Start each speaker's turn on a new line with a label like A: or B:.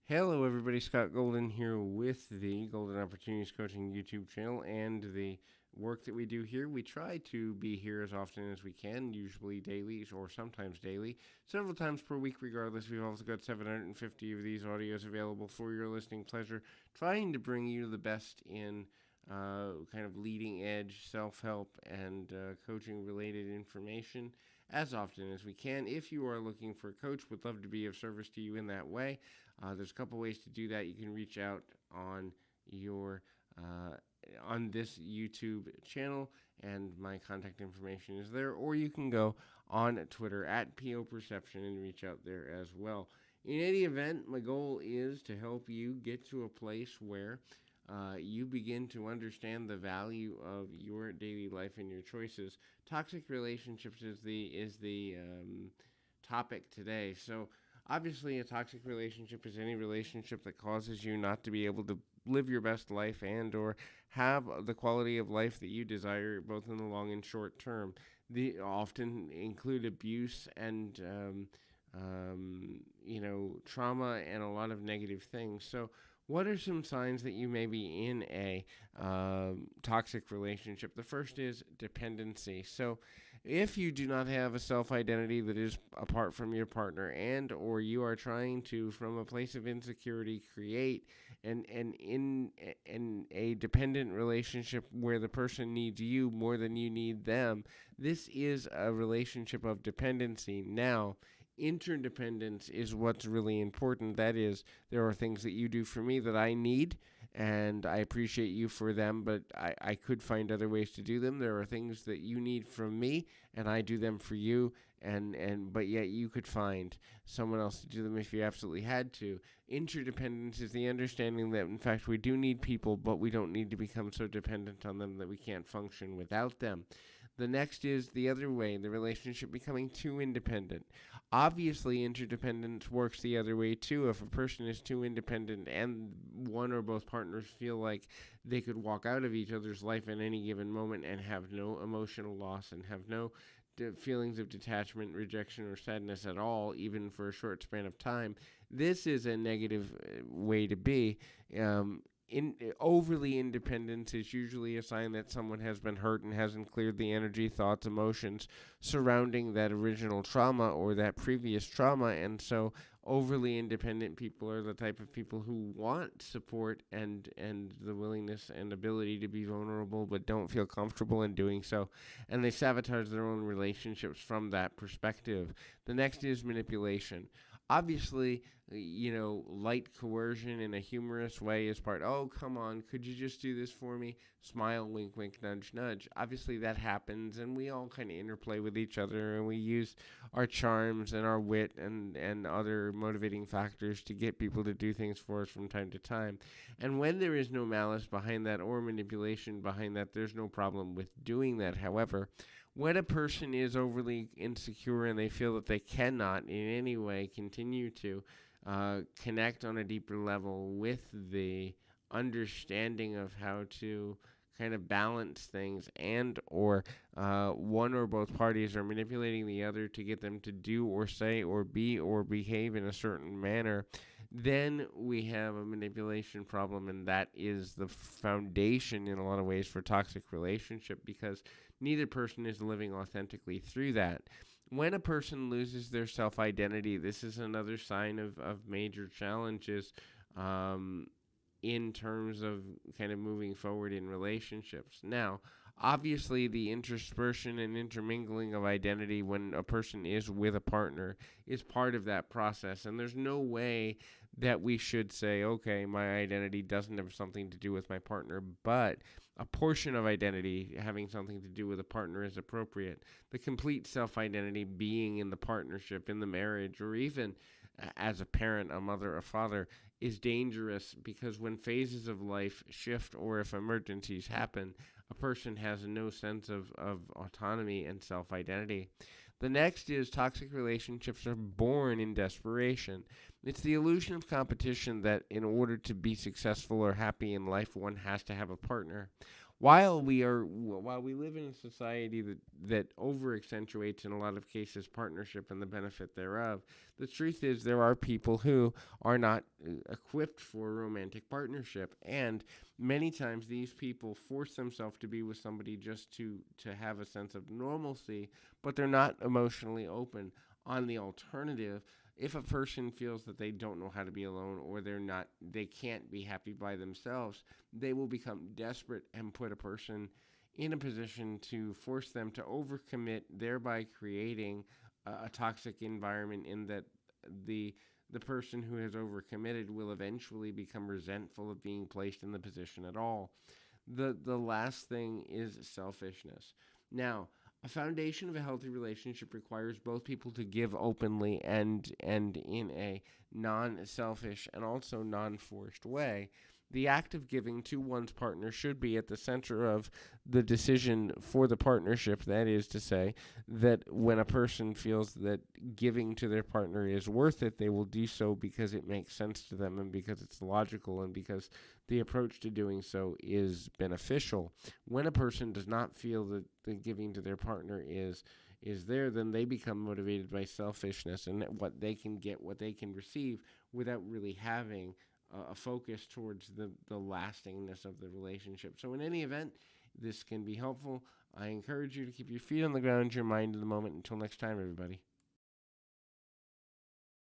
A: Hello, everybody. Scott Golden here with the Golden Opportunities Coaching YouTube channel and the work that we do here. We try to be here as often as we can, usually daily or sometimes daily, several times per week, regardless. We've also got 750 of these audios available for your listening pleasure, trying to bring you the best in kind of leading edge self help and coaching related information as often as we can. If you are looking for a coach, would love to be of service to you in that way. There's a couple ways to do that. You can reach out on your on this YouTube channel, and my contact information is there, or you can go on Twitter at PO Perception and reach out there as well. In any event, my goal is to help you get to a place where you begin to understand the value of your daily life and your choices. Toxic relationships is the topic today. So obviously, a toxic relationship is any relationship that causes you not to be able to live your best life and or have the quality of life that you desire, both in the long and short term. They often include abuse and trauma and a lot of negative things. So what are some signs that you may be in a toxic relationship? The first is dependency. So, if you do not have a self-identity that is apart from your partner, and or you are trying to, from a place of insecurity, create an a dependent relationship where the person needs you more than you need them, this is a relationship of dependency. Now, interdependence is what's really important. That is, there are things that you do for me that I need, and I appreciate you for them, but I could find other ways to do them. There are things that you need from me, and I do them for you, but yet you could find someone else to do them if you absolutely had to. Interdependence is the understanding that, in fact, we do need people, but we don't need to become so dependent on them that we can't function without them. The next is the other way, the relationship becoming too independent. Obviously, interdependence works the other way too. If a person is too independent and one or both partners feel like they could walk out of each other's life at any given moment and have no emotional loss and have no feelings of detachment, rejection, or sadness at all, even for a short span of time, this is a negative way to be. Overly independence is usually a sign that someone has been hurt and hasn't cleared the energy, thoughts, emotions surrounding that original trauma or that previous trauma. And so overly independent people are the type of people who want support and the willingness and ability to be vulnerable but don't feel comfortable in doing so, and they sabotage their own relationships from that perspective. The next is manipulation. Obviously, light coercion in a humorous way is part. Oh, come on, could you just do this for me? Smile, wink, wink, nudge, nudge. Obviously, that happens, and we all kind of interplay with each other, and we use our charms and our wit and other motivating factors to get people to do things for us from time to time. And when there is no malice behind that or manipulation behind that, there's no problem with doing that. However, when a person is overly insecure and they feel that they cannot in any way continue to connect on a deeper level with the understanding of how to kind of balance things, and or one or both parties are manipulating the other to get them to do or say or be or behave in a certain manner, then we have a manipulation problem, and that is the foundation in a lot of ways for toxic relationship, because neither person is living authentically through that. When a person loses their self-identity, this is another sign of major challenges in terms of kind of moving forward in relationships. Now, obviously, the interspersion and intermingling of identity when a person is with a partner is part of that process, and there's no way that we should say, okay, my identity doesn't have something to do with my partner, but a portion of identity having something to do with a partner is appropriate. The complete self-identity being in the partnership, in the marriage, or even as a parent, a mother, a father, is dangerous, because when phases of life shift or if emergencies happen, a person has no sense of autonomy and self-identity. The next is toxic relationships are born in desperation. It's the illusion of competition that in order to be successful or happy in life, one has to have a partner. while we live in a society that over accentuates in a lot of cases partnership and the benefit thereof, the truth is there are people who are not equipped for romantic partnership, and many times these people force themselves to be with somebody just to have a sense of normalcy, but they're not emotionally open. On the alternative, if a person feels that they don't know how to be alone, or they can't be happy by themselves, they will become desperate and put a person in a position to force them to overcommit, thereby creating a toxic environment in that the the person who has overcommitted will eventually become resentful of being placed in the position at all. The last thing is selfishness. Now, a foundation of a healthy relationship requires both people to give openly and in a non-selfish and also non-forced way. The act of giving to one's partner should be at the center of the decision for the partnership. That is to say, that when a person feels that giving to their partner is worth it, they will do so because it makes sense to them and because it's logical and because the approach to doing so is beneficial. When a person does not feel that the giving to their partner is there, then they become motivated by selfishness and what they can get, what they can receive, without really having a focus towards the lastingness of the relationship. So in any event, this can be helpful. I encourage you to keep your feet on the ground, your mind in the moment. Until next time, everybody.